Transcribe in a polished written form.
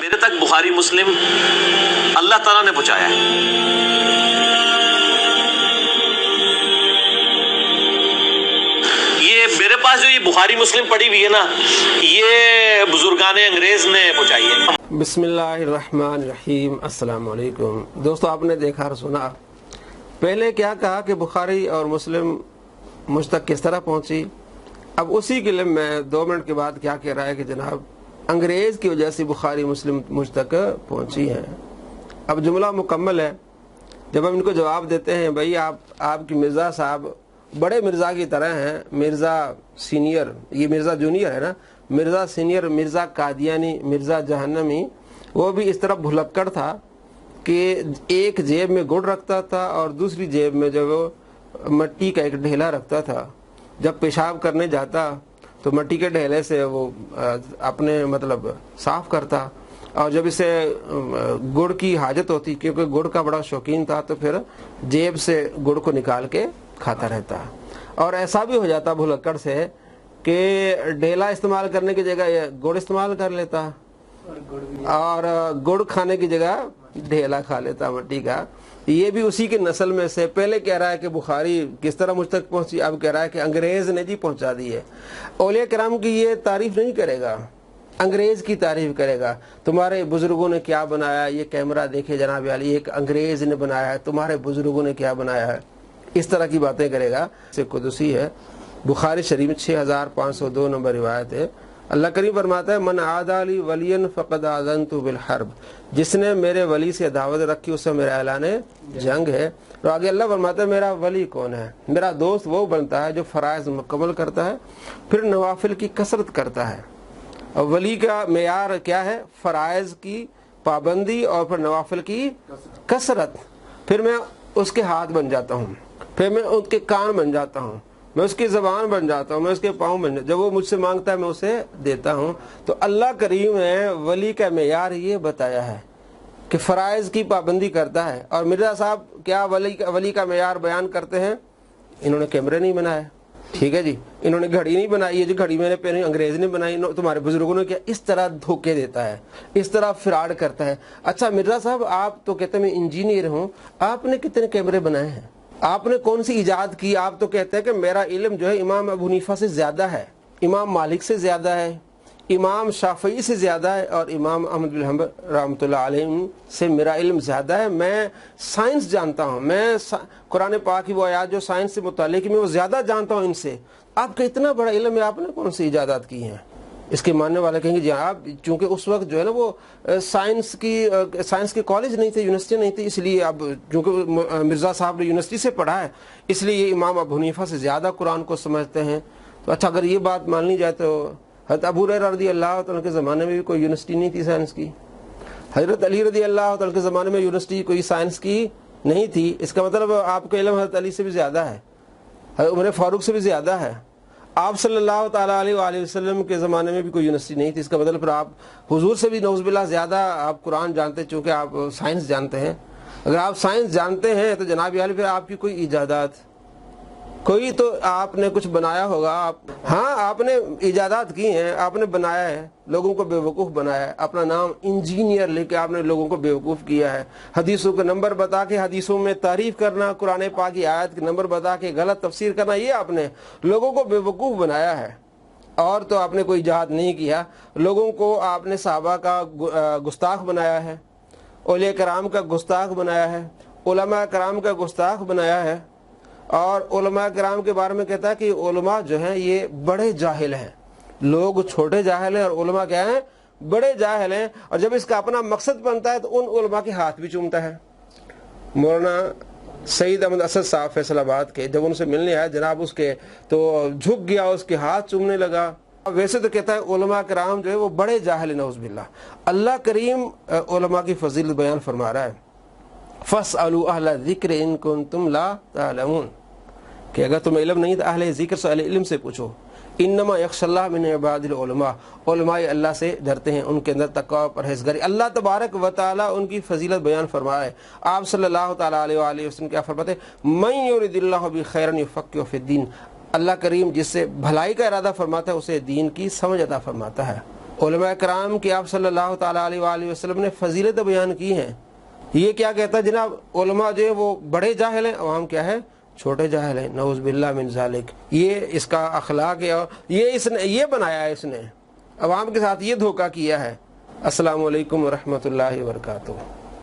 میرے تک بخاری مسلم اللہ تعالیٰ نے پہنچایا ہے۔ یہ میرے پاس جو یہ بخاری مسلم پڑھی ہوئی ہے نا، یہ بزرگان انگریز نے پہنچائی ہے۔ بسم اللہ الرحمن الرحیم۔ السلام علیکم دوستو، آپ نے دیکھا اور سنا پہلے کیا کہا کہ بخاری اور مسلم مجھ تک کس طرح پہنچی، اب اسی کے لیے میں 2 منٹ کے بعد کیا کہہ رہا ہے کہ جناب انگریز کی وجہ سے بخاری مسلم مجھ تک پہنچی ہیں۔ اب جملہ مکمل ہے۔ جب ہم ان کو جواب دیتے ہیں بھائی آپ کی مرزا صاحب بڑے مرزا کی طرح ہیں، مرزا سینئر، یہ مرزا جونیئر ہے نا، مرزا سینئر، مرزا قادیانی، مرزا جہنمی، وہ بھی اس طرح بھلکڑ تھا کہ ایک جیب میں گڑ رکھتا تھا اور دوسری جیب میں جو وہ مٹی کا ایک ڈھیلا رکھتا تھا۔ جب پیشاب کرنے جاتا تو مٹی کے ڈھیلے سے وہ اپنے صاف کرتا، اور جب اسے گڑ کی حاجت ہوتی کیونکہ گڑ کا بڑا شوقین تھا تو پھر جیب سے گڑ کو نکال کے کھاتا رہتا۔ اور ایسا بھی ہو جاتا بھلکڑ سے کہ ڈھیلا استعمال کرنے کی جگہ گڑ استعمال کر لیتا اور گڑ کھانے کی جگہ ڈھیلا کھا لیتا مٹی کا۔ یہ بھی اسی کی نسل میں سے۔ پہلے کہہ رہا ہے کہ بخاری کس طرح مجھ تک پہنچی، اب کہہ رہا ہے کہ انگریز نے جی پہنچا دی ہے۔ اولیاء کرام کی یہ تعریف نہیں کرے گا، انگریز کی تعریف کرے گا۔ تمہارے بزرگوں نے کیا بنایا، یہ کیمرہ دیکھے جناب علی، ایک انگریز نے بنایا ہے، تمہارے بزرگوں نے کیا بنایا ہے، اس طرح کی باتیں کرے گا۔ سے قدسی ہے، بخاری شریف 6502 نمبر روایت ہے۔ اللہ کریم فرماتا ہے من عادی لی ولی فقد آذنت بالحرب، جس نے میرے ولی سے دعوت رکھی اس سے میرا اعلان جنگ ہے۔ اور آگے اللہ فرماتا ہے میرا ولی کون ہے، میرا دوست وہ بنتا ہے جو فرائض مکمل کرتا ہے پھر نوافل کی کثرت کرتا ہے۔ اور ولی کا معیار کیا ہے؟ فرائض کی پابندی اور پھر نوافل کی کثرت۔ پھر میں اس کے ہاتھ بن جاتا ہوں، پھر میں اس کے کان بن جاتا ہوں، میں اس کی زبان بن جاتا ہوں، میں اس کے پاؤں بن جاتا ہوں، جب وہ مجھ سے مانگتا ہے میں اسے دیتا ہوں۔ تو اللہ کریم نے ولی کا معیار یہ بتایا ہے کہ فرائض کی پابندی کرتا ہے۔ اور مرزا صاحب کیا ولی کا معیار بیان کرتے ہیں؟ انہوں نے کیمرے نہیں بنائے، ٹھیک ہے جی، انہوں نے گھڑی نہیں بنائی، یہ جو گھڑی میں نے پہنی انگریز نے بنائی، تمہارے بزرگوں نے کیا۔ اس طرح دھوکے دیتا ہے، اس طرح فراڈ کرتا ہے۔ اچھا مرزا صاحب آپ تو کہتے ہیں میں انجینئر ہوں، آپ نے کتنے کیمرے بنائے ہیں، آپ نے کون سی ایجاد کی؟ آپ تو کہتے ہیں کہ میرا علم جو ہے امام ابو حنیفہ سے زیادہ ہے، امام مالک سے زیادہ ہے، امام شافعی سے زیادہ ہے، اور امام احمد بن حنبل رحمۃ اللہ علیہ سے میرا علم زیادہ ہے۔ میں سائنس جانتا ہوں، میں قرآن پاک کی وہ آیات جو سائنس سے متعلق ہے میں وہ زیادہ جانتا ہوں ان سے۔ آپ کا اتنا بڑا علم ہے، آپ نے کون سی ایجادات کی ہیں؟ اس کے ماننے والے کہیں گے جی آپ، چونکہ اس وقت جو ہے نا وہ سائنس کے کالج نہیں تھے، یونیورسٹی نہیں تھی، اس لیے اب چونکہ مرزا صاحب نے یونیورسٹی سے پڑھا ہے اس لیے یہ امام ابو حنیفہ سے زیادہ قرآن کو سمجھتے ہیں۔ تو اچھا اگر یہ بات مان لی جائے تو حضرت ابو ہریرہ رضی اللہ تعالیٰ کے زمانے میں بھی کوئی یونیورسٹی نہیں تھی سائنس کی، حضرت علی رضی اللہ تعالیٰ کے زمانے میں یونیورسٹی کوئی سائنس کی نہیں تھی۔ اس کا مطلب آپ کا علم حضرت علی سے بھی زیادہ ہے، حضرت عمر فاروق سے بھی زیادہ ہے۔ آپ صلی اللہ تعالیٰ علیہ وآلہ وسلم کے زمانے میں بھی کوئی یونیورسٹی نہیں تھی، اس کا مطلب پھر آپ حضور سے بھی نعوذ باللہ زیادہ آپ قرآن جانتے ہیں، چونکہ آپ سائنس جانتے ہیں۔ اگر آپ سائنس جانتے ہیں تو جناب عالی پھر آپ کی کوئی ایجادات، کوئی تو آپ نے کچھ بنایا ہوگا۔ ہاں آپ نے ایجادات کی ہیں، آپ نے بنایا ہے، لوگوں کو بیوقوف بنایا ہے، اپنا نام انجینئر لے کے آپ نے لوگوں کو بیوقوف کیا ہے، حدیثوں کے نمبر بتا کے حدیثوں میں تعریف کرنا، قرآن پاک کی آیات کے نمبر بتا کے غلط تفسیر کرنا، یہ آپ نے لوگوں کو بیوقوف بنایا ہے۔ اور تو آپ نے کوئی ایجاد نہیں کیا، لوگوں کو آپ نے صحابہ کا گستاخ بنایا ہے، اولیاء کرام کا گستاخ بنایا ہے، علماء کرام کا گستاخ بنایا ہے۔ اور علماء کرام کے بارے میں کہتا ہے کہ علماء جو ہیں یہ بڑے جاہل ہیں، لوگ چھوٹے جاہل ہیں اور علماء کیا ہیں؟ بڑے جاہل ہیں۔ اور جب اس کا اپنا مقصد بنتا ہے تو ان علماء کے ہاتھ بھی چومتا ہے۔ مولانا سعید احمد اسد صاحب فیصل آباد کے جب ان سے ملنے آیا جناب اس کے تو جھک گیا، اس کے ہاتھ چومنے لگا۔ ویسے تو کہتا ہے علماء کرام جو ہے وہ بڑے جاہل ہیں نعوذ باللہ۔ اللہ کریم علماء کی فضیلت بیان فرما رہا ہے فَاسْأَلُوا أَهْلَ الذِّكْرِ إِن كُنتُمْ لَا تَعْلَمُونَ، کہ اگر تمہیں علم نہیں تو اہل ذکر سے، اہل علم سے پوچھو۔ انما یخشی اللہ من عباد العلماء، علماء اللہ سے ڈرتے ہیں، ان کے اندر تقوی اور پرہیزگاری۔ اللہ تبارک و تعالی ان کی فضیلت بیان فرمائے۔ آپ صلی اللہ تعالی علیہ وآلہ وسلم کیا فرماتے ہیں؟ من یرید اللہ بہ خیرا یفقہہ فی الدین، اللہ کریم جس سے بھلائی کا ارادہ فرماتا ہے اسے دین کی سمجھ عطا فرماتا ہے۔ علماء کرام کی آپ صلی اللہ تعالیٰ علیہ وآلہ وسلم نے فضیلت بیان کی ہیں. یہ کیا کہتا ہے جناب علماء جو ہے وہ بڑے جاہل ہیں، عوام کیا ہے چھوٹے جاہل ہیں. نعوذ باللہ من ذالک. یہ اس کا اخلاق ہے اور یہ بنایا ہے، اس نے عوام کے ساتھ یہ دھوکہ کیا ہے. السلام علیکم ورحمۃ اللہ وبرکاتہ.